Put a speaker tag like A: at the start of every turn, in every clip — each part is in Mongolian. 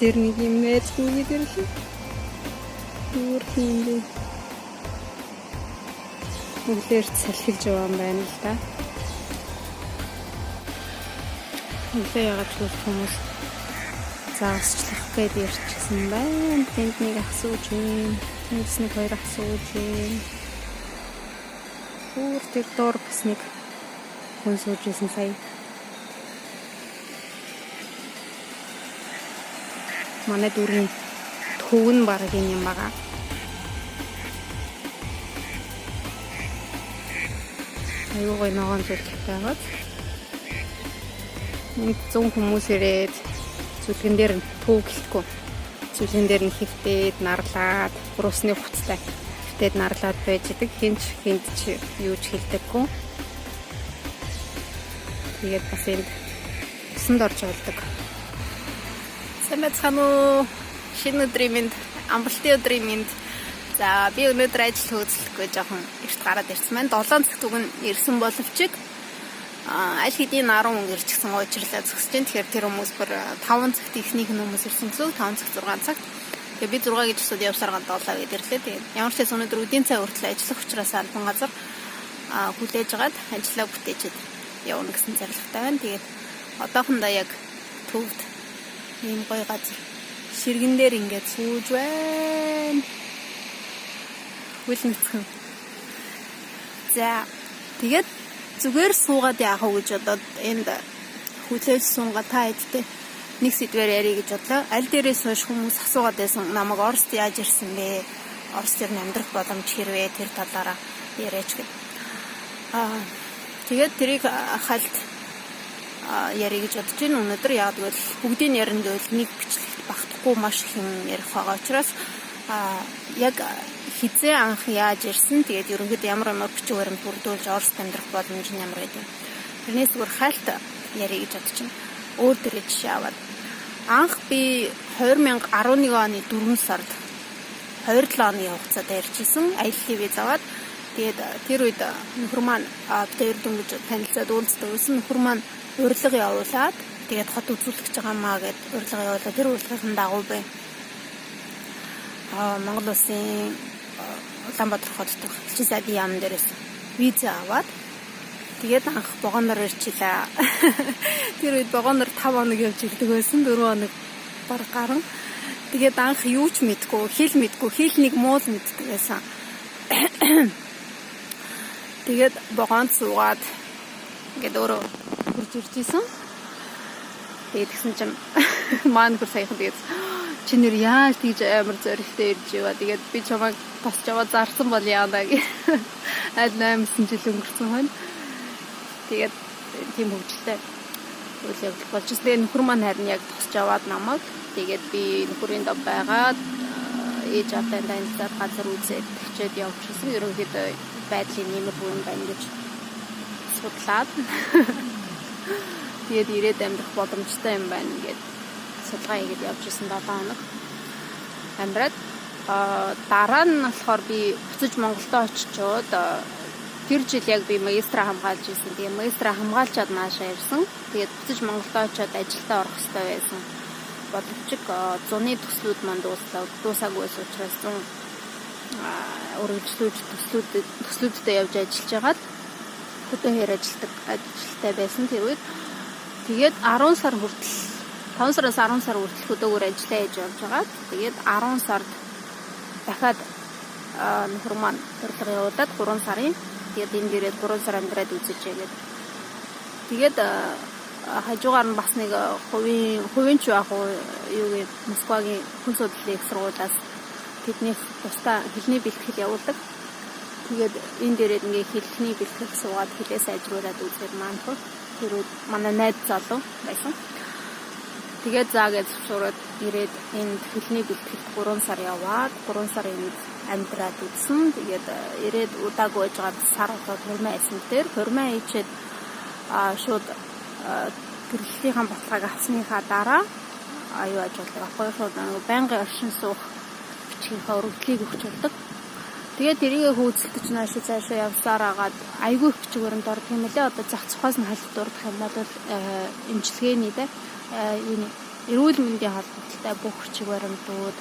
A: дээр нэг юм найзгүй дэрл. Өөр юм. Өглөөр салхилж байгаа юм байна л да. Өглөө ягаад ч хүмүүс заагсчлах гээд ирчихсэн байна. Тэнд нэг ах сууж юм. Тэндс нэг хоёр ах сууж юм. Өөр тэр доор бас нэг хүн сууж исэн сая. Манай дүүргийн төв нь бараг юм байгаа. Аюу гой ногоон зүйлтэй байгаад. Нэг 100 хүмүүс ирээд зүлгэн дээр нь төв гэлтгүй. Зүлгэн дээр нь хөвтээд нарлаад, урусны хуцтай хөвтээд нарлаад байж идэг. Хинч юу ч хэлдэггүй. Тэгээд бас энд усанд орж болдог. Сэмэцхан уу шинэ өдрийн минь амралтын өдрийн минь. За би өнөөдөр ажил хөөцлөхгүй жоохон эрт гараад ирсэн байна. 7 цаг түгэн ирсэн боловч аль хэдийн 10 хүн ирчихсэн уучрлаа зогсож байна. Тэгэхээр тэр хүмүүс бүр 5 цагт ихнийх нь хүмүүс ирсэн гэсэн 5 цаг 6 цагт. Тэгээ би 6 гэж өсөд явсаргаад 7 гээд ирлээ. Тэгээ ямар ч хэс өнөөдөр үдийн цай хүртэл ажиллах учраас албан газар хүлээж агаад ажиллаа бүтээчихэд явна гэсэн зорилготой байна. Тэгээд одоохондоо яг төвд ийм гоё газар ширгэн дээр ингээд сууж байна. Хүлэнцхэн. За тэгээд зүгээр суугаад яах вэ гэж бодоод энд хүлээж сунгаа та эдтэй нэг сэдвээр ярих гэж бодлоо. Аль дээрээ сууж хүмүүс асуугаад байсан намайг Оросд яаж ирсэн бэ? Орос дээр амьдрах боломж хэрвээ тэр талаараа яриач гэв. Тэгээд тэрийг хальт ярих гэж бодож байна. Өнөөдөр яг л бүгдийн яринд бол нэг бичлэгт багтахгүй маш их юм ярих байгаа учраас яг хизээ анх яаж ирсэн тэгээд ерөнхийдөө ямар бичиг баримт бүрдүүлж Оросд амьдрах боломж нь ямар гэдэг. Тэрнээс бүр хальт ярих гэж бодож байна. Өөр төрлийн жишээ аваад анх би 2011 оны 4 сард 27 оны хугацаанд ярьжсэн аяллаа виз аваад тэгээд тэр үед нөхөр маань тэр дөнгөж танилцаад уулздаг байсан. Нөхөр маань урилга явуулаад тэгээд хот үзүүлэх гэж байгаа маа гэд урилга явуулаад тэр урилгын дагуу бай. Монгол улсын Улаанбаатар хотод Элчин сайдын яам дээрээс виз аваад тэгээд анх Богоноор ирчихлээ. Тэр үед Богоноор 5 хоног явж ирдэг байсан. 4 хоног баг гарan. Тэгээд анх юу ч мэдгүй, хэл нэг муул мэддэг байсан. Тэгээд Богонд суугаад ингээд өөрөө хурж иржсэн. Тэгээд тэгсэн чинь маань бүр саяхан тэгээд чи нэр яаж тийж амар зоригтой ирж яваа. Тэгээд би чамайг тосч аваад зарсан бол яана гэх. Аль 8 жил өнгөрсөн байна. Тэгээд тийм хөвгөлтэй үйл явдал болж байгаа. Тэгээд нөхөр маань харин яг тосч аваад намайг тэгээд би нөхөрийн дав байгаад ээж автай танилцаад газар үзээд тэгчээд явчихсан. Ерөнхийдөө байдлын нэмэргүй юм байна гэж судлаад тэгээд ирээд амьдрах боломжтой юм байна гэд судалгаа хийгээд явжсэн 7 хоног амьдраад дараа нь болохоор би буцаж Монголдо очичоод тэр жил яг би магистра хамгаалж ирсэн. Тэгээ магистра хамгаалчаад наашаа ирсэн. Тэгээд буцаж Монголдо очиод ажилдаа орох хэрэгтэй байсан. Боловч зуны төслүүд манд дуусаагүй учраас төслүүдтэй явж ажиллаж байгаад хөдөө хэр ажилтай байсан тэр үед. Тэгээд 10 сар хүртэл 5 сараас 10 сар хүртэл хөдөөгөр ажиллаа хийж явж байгаа. Тэгээд 10 сард дахиад нөхөр маань урилга явуулаад 3 сарын тэгээд энэ дээрээ 3 сар амьдраад үзчихээгээд тэгээд хажуугаар нь бас нэг хувийн ч яг юу гэ Москвагийн хүн судлалын их сургуулиас тэдний тусдаа хэлний бэлтгэл явуулдаг. Тэгээд энэ дээрээ ингээ хэлний бэлтгэл суугаад хэлээ сайжруулад үзээд маанхор тэр манай найз залуу байсан. Тэгээд заагээд шуураад ирээд энэ хэлний бэлтгэл 3 сар яваад 3 сарын амьдраад үзсэн. Тэгээд ирээд удаагүй байжгаад сар болоод хурмаа хийсэн дээр хурмаа хийчээд шууд гэрлэлтийн баталгааг авсныхаа дараа аюу ажилладаг. Аахгүй шууд байнгын оршин суух бичгийн өргөдлийг өгч болдог. Тэгээд тэрийг хөөцөлдөж нааш цаашаа явсаар агаад айгүй их бичиг баримт ордог юм лээ. Одоо зах цухаас нь халт дурдах юм бол имчилгээний эрүүл мэндийн холбоотой бүх хүчиг баримтууд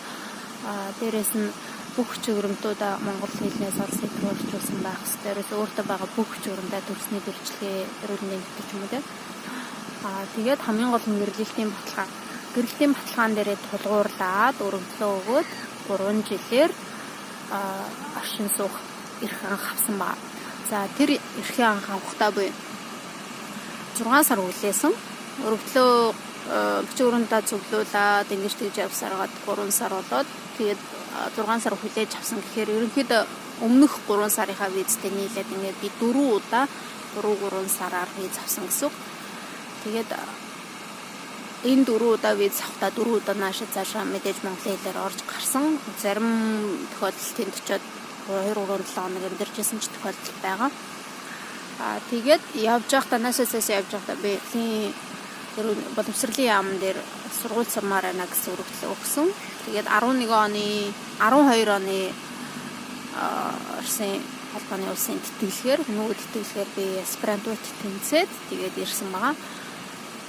A: дээрээс нь бүх хүчиг баримтуудаа монгол хэлнээс орос хэлээр орчуулсан байх хэрэгтэй. Ерөөс өөртөө байгаа бүх хүчиг баримтаа төрсний бэрхшээлээ эрүүл мэндийн гэдэг юм уу те. Тэгээд хамгийн гол нь гэрэлтийн баталгаа. Гэрэлтийн баталгаан дээрээ тулгуурлаад өргөдлөө өгөөд 3 жилээр оршин суух эрх анх авсан ба. За тэр эрхээ анх авахдаа буюу 6 сар хүлээсэн. Өргөдлөө бичвэрүүндээ зөвлүүлээд ингэж тэгж явсараад 3 сар болоод тэгээд 6 сар хүлээж авсан гэхээр ерөнхийдөө өмнөх 3 сарынхаа визтэй нийлээд ингээд би 4 удаа 3 сараар виз авсан гэсэн үг. Тэгээд энэ 4 удаа виз авахдаа 4 удаа наашаа цаашаа мэдээж монголын хэлээр орж гарсан. Зарим тохиолдолд тэнд очиод 2-3 хоног амьдарчсэн ч тохиолдол байгаа. Тэгээд явж байхдаа наашаа цаашаа явж байхдаа би боловсролын яам дээр сургууль сурмаар байна гэсэн өргөдлөө өгсөн. Тэгээд 12 оны Оросын холбооны улсын тэтгэлгээр нөгөө тэтгэлгээр би аспирантурт тэнцээд тэгээд ирсэн байгаа.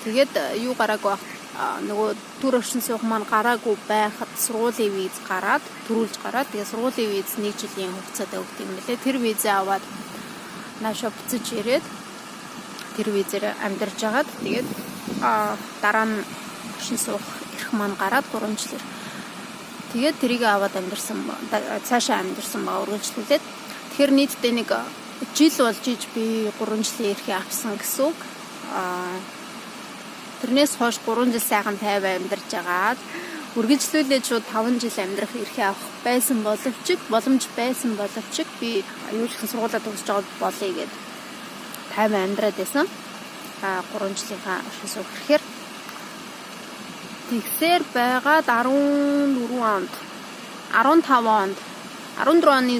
A: Тэгээд юу гараагүй нөгөө төр оршин суух маань гараагүй байхад сургуулийн виз гараад төрүүлж гараад тэгээд сургуулийн виз 1 жилийн хугацаанд өгдөг юм лээ. Тэр визээ аваад наашаа буцаж ирээд тэр визээр амьдарч агаад тэгээд дараа нь оршин суух эрх маань гараад 3 жилээр тэгээд тэрийг аваад амьдарсан цаашаа амьдарсан байгаа үргэлжлүүлээд тэгэхээр нийтдээ нэг жил болж иж би 3 жилийн эрхээ авсан гэсэн үг. Тэрнээс хойш 3 жил сайхан тайван амьдарч агаад үргэлжлүүлээд шууд 5 жил амьдрах эрхээ авах байсан боломж байсан боловч би аюулгүй сургуулаа төгсөж байгаа болъё гэд тайван амьдраад байсан. 3 жилийнхаа оршин суух эрхээр тэгсээр байгаад 14 онд 15 онд 14 оны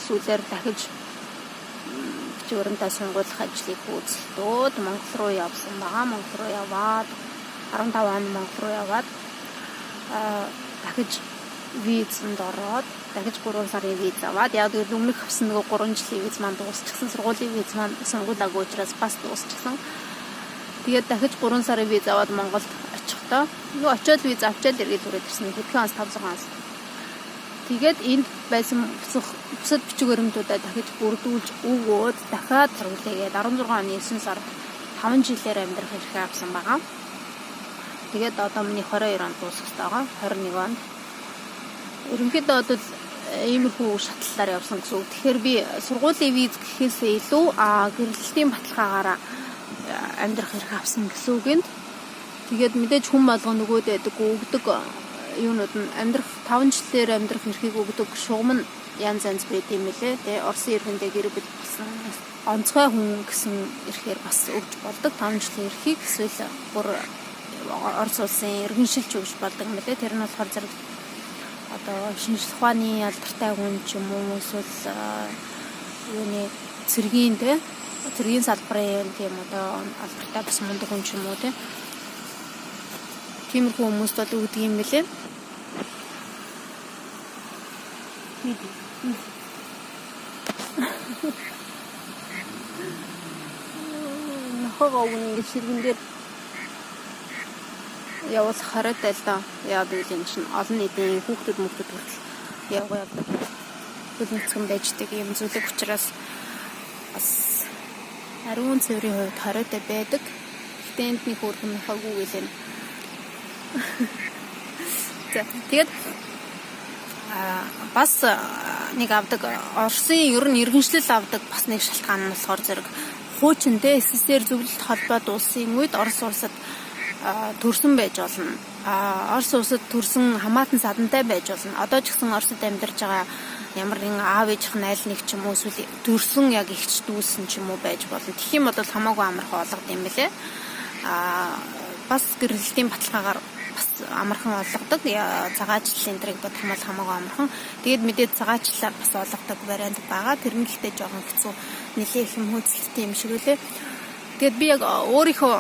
A: сүүлээр дахиж бичвэрэнтэй сонгуулах ажлыг үзэлтүүд Монгол руу явсан байгаа. Монгол руу яваад 15 онд Монгол руу яваад дахиж визэнд ороод дахиж 3 сарын виз аваад яг л өмнөх авсан нөгөө 3 жилийн виз маань дуусчихсан. Сургуулийн виз маань сонгуулаагүй учраас бас дуусчихсан. Тэгээд дахиж 3 сарын виз аваад Монголд очихдоо нөгөө очиод виз авчаад эргээд үрээд ирсэн. Хэдхэн онц 500 онц. Тэгээд энд байсан бусад бичиг баримтуудаа дахиж бүрдүүлж өгөөд дахиад харуулъягээд 16 оны 9 сар 5 жилээр амьдрах эрхээ авсан байгаа. Тэгээд одоо миний 22 онд дуусах байгаа. 21 онд. Ерөнхийдөө бол иймэрхүү шатлалаар явсан гэсэн үг. Тэгэхээр би сургуулийн виз гэхээсээ илүү гэрэлтийн баталгаагаараа амьдрах эрх авсан гэсэн үг юм. Тэгээд мэдээж хүн болгоо нөгөөдөө өгдөг юунууд нь амьдрах 5 жилээр амьдрах эрхийг өгдөг шугам нь янз янз байт юм лээ. Тэгээ Оросын иргэндээ гэр бүл болсон онцгой хүн гэсэн эрхээр бас өгж болдог 5 жилийн эрхийг эсвэл бүр Орос улсын иргэншилж өгж болдог юм лээ. Тэр нь болохоор зэрэг одоо шинжлэх ухааны алдартай хүн ч юм уу эсвэл юуны цэргийн салбарын тийм одоо алдартай бас мундаг хүн ч юм уу тиймэрхүү хүмүүст бол өгдөг юм билээ. Нохоо ингэж ширгэн дээр явуулах хараатай л да. Яа гэвэл энэ чинь олон нийтийн хүүхдүүд хүртэл явдаг. Бүлэнцгэн байждаг юм зүйлэг учраас бас ариун цэврийн хувьд хараатай байдаг. Гэтэ энд нэг хөргөн нохоогүй гэлээ. Тэгээд бас нэг авдаг Оросын ер нь иргэншлэл авдаг бас нэг шалтгаан нь болохоор зэрэг хуучинтэй СССР зөвлөлт холбоо дууссан үед Орос улсад төрсөн байж болно. Орос улсад төрсөн хамаатан садантай байж болно. Одоо ч гэсэн Оросд амьдарч байгаа ямар нэгэн аав ээжийнх нь аль нэг ч юм уу эсвэл төрсөн яг ихч дүүсэн ч юм уу байж болно. Тэгэх юм бол хамаагүй амархан олгод юм бэлээ. Бас гэрэлтийн баталгаагаар бас амархан олгодог. Цагаачлалын энтрийг бодох юм бол хамаагүй амархан. Тэгээд мэдээд цагаачлалаар бас олгодог вариант байгаа. Тэр нь гэхдээ жоохон хэцүү. Нэлээд их юм хөөцөлттэй юм шиг үлээ. Тэгээд би яг өөрийнхөө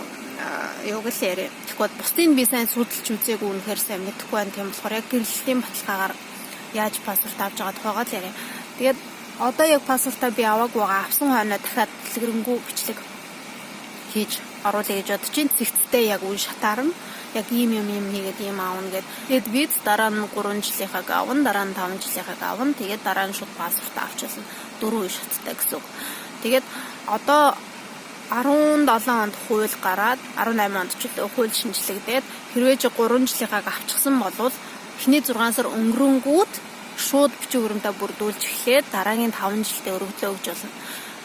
A: юу гэлээ. Тэгвэл бусдын би сайн судалж үзээгүй үнэхээр сайн мэдэхгүй байна. Тийм болохоор яг гэрэлтийн баталгаагаар яаж паспорт авч байгаа тухайгаа л яриа. Тэгээд одоо яг паспортаа би аваагүй байгаа. Авсан хойноо дахиад дэлгэрэнгүй бичлэг хийж оруулъя гэж бодож чинь цэгцтэй яг үе шатаарна. Яг ийм хийгээд ийм аавна гэд. Тэгээд виз дараа нь 3 жилийнхаа авна, дараа нь 5 жилийнхаа авна. Тэгээд дараа нь шууд паспорт авчихсан 4 үе шаттай гэсэн үг. Тэгээд одоо 17 онд хууль гараад 18 онд ч хууль шинжлэгдээд хэрвээ чи 3 жилийнхаа авчихсан бол эхний 6 сар өнгөрөнгүүд шууд бичиг баримтаа бүрдүүлж эхлээд дараагийн 5 жилдээ өргөдлөө өгч болно.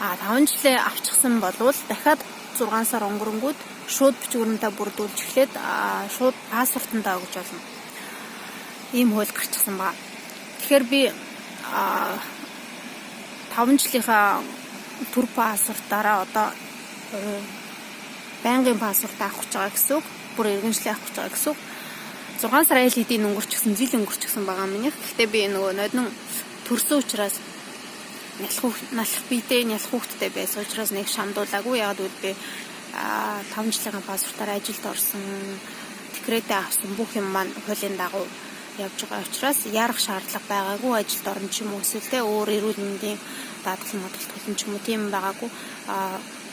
A: 5 жилээ авчихсан бол дахиад 6 сар өнгөрөнгүүд шууд бичиг баримтаа бүрдүүлж эхлээд шууд паспортандаа өгч болно. Ийм хууль гарчихсан ба. Тэгэхээр би 5 жилийнхаа төр паспортаараа одоо байнгын паспорт авах гэж байгаа гэсэн үг. Бүр иргэншлээ авах гэж байгаа гэсэн үг. 6 сар айлдын өнгөрчихсөн, жил өнгөрчихсөн байгаа минийх. Гэхдээ би нөгөө нодон төрсөн учраас налах биедээ нялх хүүхдтэй байсан учраас нэг шамдуулаагүй. Ягаад гэвэл би 5 жилийн паспортаар ажилд орсон, декретээ авсан бүх юм маань хуулийн дагуу явж байгаа учраас ярах шаардлага байгаагүй. Ажилд орно ч юм уу эсвэл өөр эрүүл мэндийн даатгал төлөн ч юм уу тийм байгаагүй.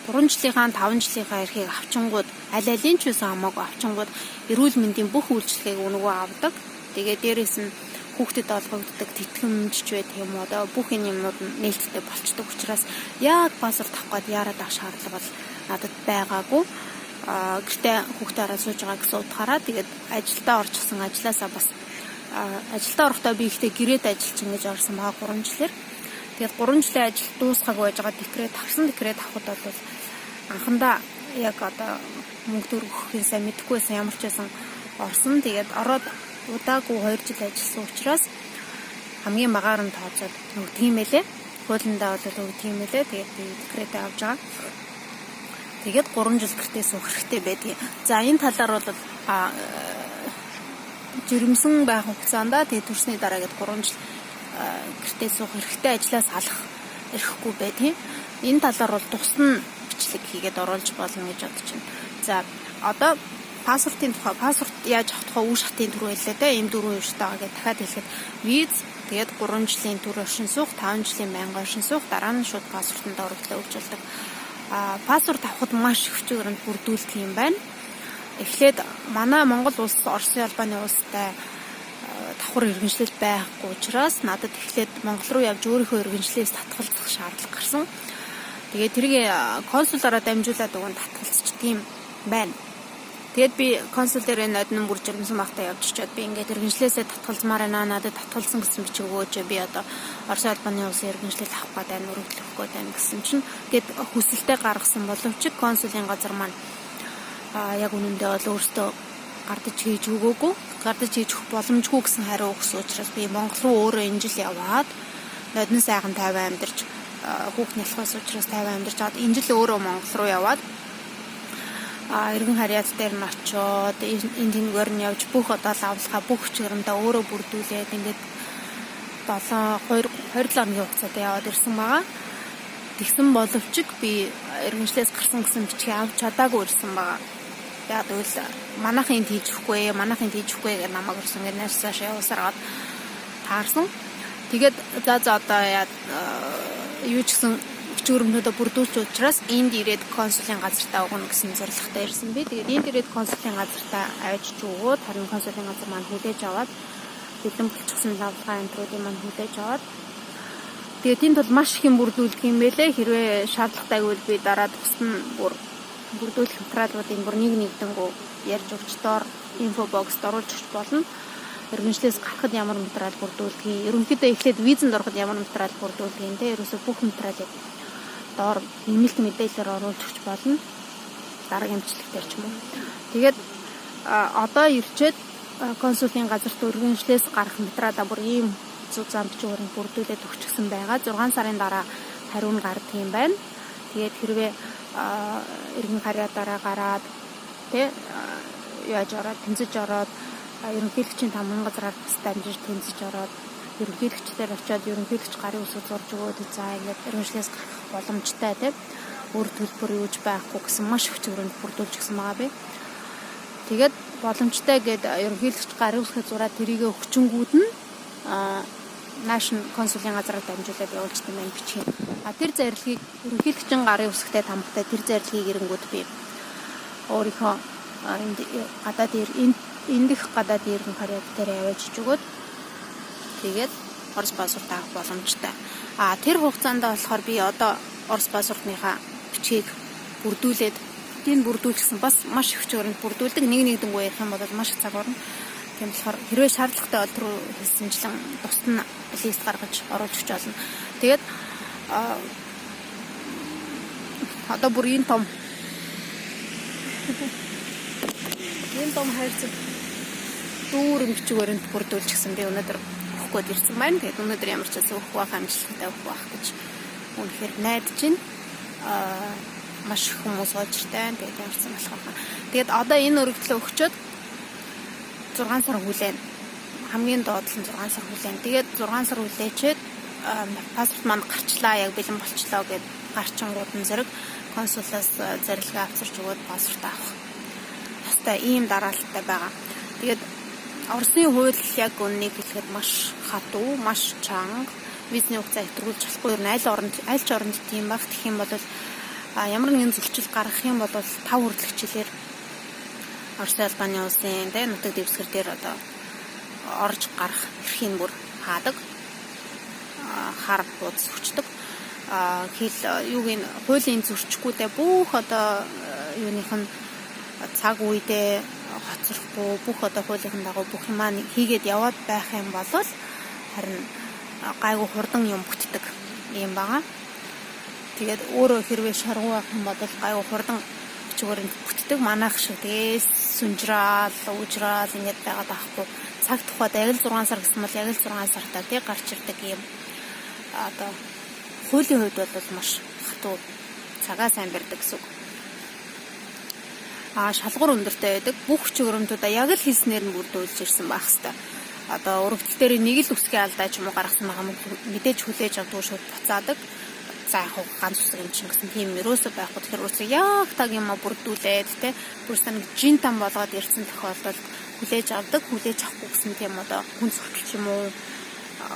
A: 3 жилийнхаа 5 жилийнхаа эрхийг авчингууд аль алийн ч байсан хамаагүй авчингууд эрүүл мэндийн бүх үйлчлэгийг өнгөө авдаг. Тэгээ дээрээс нь хүүхдэд олгогддог тэтгэмж ч байх юм уу одоо бүх энэ юмнууд нээлттэй болчдөг учраас яг паспорт авах гээд яарад авах шаардлага бол надад байгаагүй. Гэртээ хүүхдээ хараад сууж байгаа гэсэн утгаараа тэгээд ажилдаа орчихсон. Ажилласаа бас ажилдаа орохдоо би ихтэй гэрээд ажиллаж ингэж орсон байгаа 3 жилээр. Тэгээд 3 жилийн ажил дуусгаагүй байж байгаа декрет авсан. Декрет авахд бол анхандаа яг одоо мөнгө төгрөг өгөхөөсөө мэдэхгүйсэн ямар ч байсан орсон. Тэгээд ороод удаагүй 2 жил ажилласан учраас хамгийн багаар нь тооцоод өгдөг юм байлээ. Хуулиндаа бол өгдөг юм байлээ. Тэгээд би декретээ авч байгаа. Тэгээд 3 жил гэртээ суух хэрэгтэй байдгийг. За энэ талаар бол жирэмсэн байх хугацаанда тэгээд төрсний дараа гээд 3 жил гэртээ суух хэрэгтэй, ажлаас алах эрхгүй байдгийг. Энэ талаар бол тусна бичлэг хийгээд оруулж болно гэж бодож байна. За одоо паспортын тухай паспорт яаж авах тухай үе шатын төр байлаа те. Ийм 4 үе шат байгаа гэдээ дахиад хэлэхэд виз тэгээд 3 жилийн төр оршин суух, 5 жилийн байнгын оршин суух, дараа нь шууд паспортанд оруулалтаа өгч болдог. Паспорт авахд маш их хүчин өрөнд бүрдүүлдэг юм байна. Эхлээд манай Монгол улс Оросын албаны улстай давхар иргэншлэл байхгүй учраас надад эхлээд Монгол руу явж өөрийнхөө иргэншлээс татгалзах шаардлага гарсан. Тэгээд тэрийг консулаараа дамжуулаад өгөн татгалзчих тийм байна. Тэгээд би консул дээр нодон бүр жирэмсэн багтаа явж чад би ингээд иргэншлээсээ татгалзмаар байна. Надад татгалзсан гэсэн бичиг өгөөч би одоо Оросын албаны улсын иргэншлэл авах гэдэг нь өргөдлөх гэдэг нь гэсэн чинь гээд хүсэлтэд гаргасан боловч консулын газар маань яг үнэндээ бол өөртөө гардаж хийж өгөөгүй, гардаж хийж өгөх боломжгүй гэсэн хариу өгсөн учраас би Монгол руу өөрөө энэ жил яваад нодон сайхан 50 амьдарч хүүхд нялхаас учраас 50 амьдарч аваад энэ жил өөрөө Монгол руу яваад иргэн харьяалт дээр нь очиод энэ тэнгээр нь явж бүх одоо лавлахаа бүх чиглэлдээ өөрөө бүрдүүлээд ингээд 27 хоногийн хугацаанд яваад ирсэн байгаа. Тэгсэн боловч би иргэншлээс гарсан гэсэн бичгийг авч чадаагүй ирсэн байгаа. Яг үл манайхын тийжхгүй гэж намайг өрсөн гэж наашааш явсараад таарсан. Тэгээд за одоо юу ч гэсэн өчигөрмнөдө бүрдүүлж учраас энд ирээд консулын газартаа өгнө гэсэн зорилготой ирсэн би. Тэгээд энд ирээд консулын газартаа авчиж өгөөд харин консулын газар маань хүлээж аваад бэлэн болчихсон лавлгаа энтрүүдийн маань хүлээж аваад тэгээд энд бол маш их юм бүрдүүлдэг юм байлээ. Хэрвээ шаардлагатай гэвэл би дараа тусна бүрдүүлэх материалуудын бүр нэгдэнгүү ярьж өгч доор инфо бокст оруулж өгч болно. Иргэншлээс гарахад ямар материал бүрдүүлдэг, ерөнхийдөө эхлээд визэнд ороход ямар материал бүрдүүлдэг юм те. Ерөөсөө бүх материалыг доор нэмэлт мэдээлэлээр оруулж өгч болно. Дараагийн бичлэгтэр ч юм уу. Тэгээд одоо ирчээд консулын газарт иргэншлээс гарах материалаа бүр ийм зузаан замчгаарыг бүрдүүлээд өгчихсөн байгаа. 6 сарын дараа хариу нь гардаг юм байна. Тэгээд хэрвээ иргэн харьяатаараа гараад тэ яаж ороод тэнцэж ороод ерөнхийлөгчийн тамган газраар бас дамжиж тэнцэж ороод ерөнхийлөгчдээр очиод ерөнхийлөгч гарын үсэг зурж өгөөд за ингээд иргэншлээс гарах боломжтой тэ өөр төлбөр юуж байхгүй гэсэн маш их зөвөрөнд бүрдүүлж гисэн байгаа би. Тэгээд боломжтой гээд ерөнхийлөгч гарын үсэг зураад тэрийг өгчөнгүүд нь National консулын газараар дамжуулаад явуулчихсан байна бичих. Тэр зарилгыг ерөнхийлөгчийн гарын үсэгтэй тамгатай тэр зарилгыг ирэнгүүд би өөрийнхөө энд гадаад энд их гадаад иргэн харьяа дээр явуулж өгөөд тэгээд Орос паспорт авах боломжтой. Тэр хугацаанд болохоор би одоо Орос паспортныхаа бичгийг бүрдүүлээд энэ бүрдүүлсэн бас маш их хөрөнд бүрдүүлдэг. Нэгдэнгүй ярих юм бол маш их цаг орно. Тийм болохоор хэрвээ шаардлагатай бол түрүү хэлсэнчлэн тусад нь лист гаргаж оруулж өгч болно. Тэгээд одоо бүр энэ том хайрцаг дүүрэн бичгээрэнд бүрдүүлчихсэн. Би өнөөдөр өгөх гээд ирсэн байна. Тэгээд өнөөдөр ямар ч зүйл өгөх байх амжилттай өгөх байх гэж үнэхээр найдаж байна. Маш их хүмүүс олжиртай. Тэгээд ямарсан болохоор. Тэгээд одоо энэ өргөдлөө өгчөөд 6 сар хүлээн. Хамгийн доод нь 6 сар хүлээн. Тэгээд 6 сар хүлээчээд паспорт манд гарчлаа, яг бэлэн болчлоо гэд гарчингууд нь зэрэг консулаас зарилгаа авчирч өгөөд паспорт авах. Хастай ийм дараалттай байгаа. Тэгээд Оросын хууль яг үннийг хэлэхэд маш хатуу, маш чанга. Визний хугацаа хэтрүүлж болохгүй. Ер нь аль ч оронд тийм баг. Тэгэх юм бол ямар нэгэн зөвлөлт гаргах юм бол 5 хүртэлх жилээр Оросын албаны улсын нутаг дэвсгэр дээр одоо орж гарах эрхийг бүр хаадаг. Хар бууз хүчдэг. Хуулийн зөрчихгүйдээ бүх одоо юуных нь цаг үедээ хоцрохгүй бүх одоо хуулийн дагуу бүх юмаа хийгээд яваад байх юм бол харин гайгүй хурдан юм бүтдэг юм байгаа. Тэгээд өөрөө хэрвээ шаргуу авах юм бол гайгүй хурдан бичгээр нь бүтдэг. Манайх шиг тэгээс сүнжраал, уужраал ингэж байгаад байхгүй. Цаг тухайд яг л 6 сар гэсэн бол яг л 6 сартаа тэг гарч ирдэг юм. Одоо хуулийн хувьд бол маш хатуу цагаа сайн барьдаг гэсэн үг. Шалгуур өндөртэй байдаг. Бүх чигүүрэмтүүдээ яг л хийснээр нь бүрдүүлж ирсэн байх хэвээр. Одоо өргөдөл дээр нэг л үсгийн алдаа ч юм уу гаргасан байгаа мэдээж хүлээж авдаг шууд буцаадаг. За яг ганц үсэг юм чинь гэсэн тийм ерөөсөө байхгүй. Тэгэхээр үсэг яг таг юм бүрдүүлээд те бүрсэн нэг жин там болгоод ирсэн тохиолдолд хүлээж авдаг. Хүлээж авахгүй гэсэн тийм одоо хүн зөвхөл ч юм уу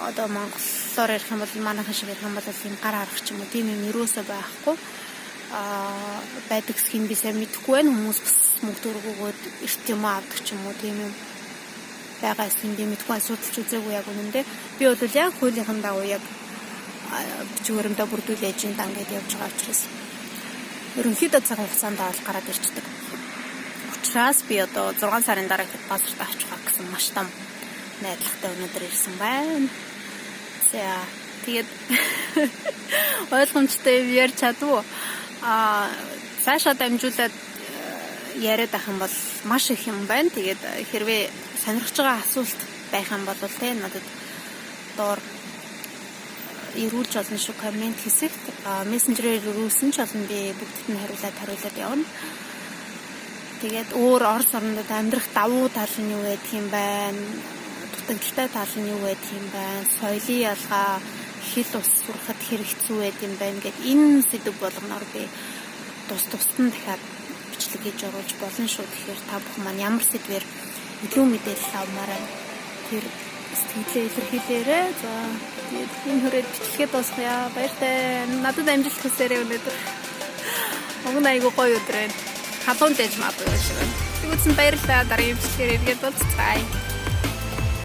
A: одоо монголоор ярих юм бол манайхан шиг ярих юм бол юм гар харах ч юм уу тийм юм ерөөсөө байхгүй. Байдаг хэсгийг би сайн мэдэхгүй байна. Хүмүүс бас мөнгө төгрөг өгөөд эрт юм авдаг ч юм уу тийм юм байгаа хэсгийг би мэдэхгүй судалж үзээгүй яг үнэндээ. Би бол яг хуулийнхын дагуу яг бичвэрэмдээ бүрдүүлж ин дан гэдээ явж байгаа учраас ерөнхийдөө цаг хугацаанд бол гараад ирчдэг. Учираас би одоо 6 сарын дараа хэд паспорт авчих гэсэн маш том найдвартай өнөөдөр ирсэн байна. За тэгээд ойлгомжтой ярьж чадвуу. Цаашаа дамжуулаад яриад ах юм бол маш их юм байна. Тэгээд хэрвээ сонирхож байгаа асуулт байх юм бол те надад доор ирүүлж олно шүү коммент хэсэгт мессенжерээр ирүүлсэн ч олон би бүгдд нь хариулаад явна. Тэгээд өөр Орос орнод амьдрах давуу тал нь юу гэдэг юм байна? Дутагдaltaй тал нь юу гэдэг юм байна? Соёлын ялгаа, хэл ус сурахад хэрэгцүү байд юм байна гэд энэ сэдв болгоноор би тусад нь дахиад бичлэг хийж оруулж болно шүү. Тэгэхээр та бүхэн маань ямар сэдвээр илүү мэдээлэл авмаар байна? Тэр сэтгэлээ илэрхийлээрэй. За тэгээд энэ хүрээд бичлэгээ дуусгая. Баяртай. Надад амжилт хүсээрэй өнөөдөр. Өгн айгуу гоё өдөр байна. Халуун дэж маа гоё шүү. Тэгвэл баярлалаа. Дараагийн бичлэгээр иргэд уулзцгаая.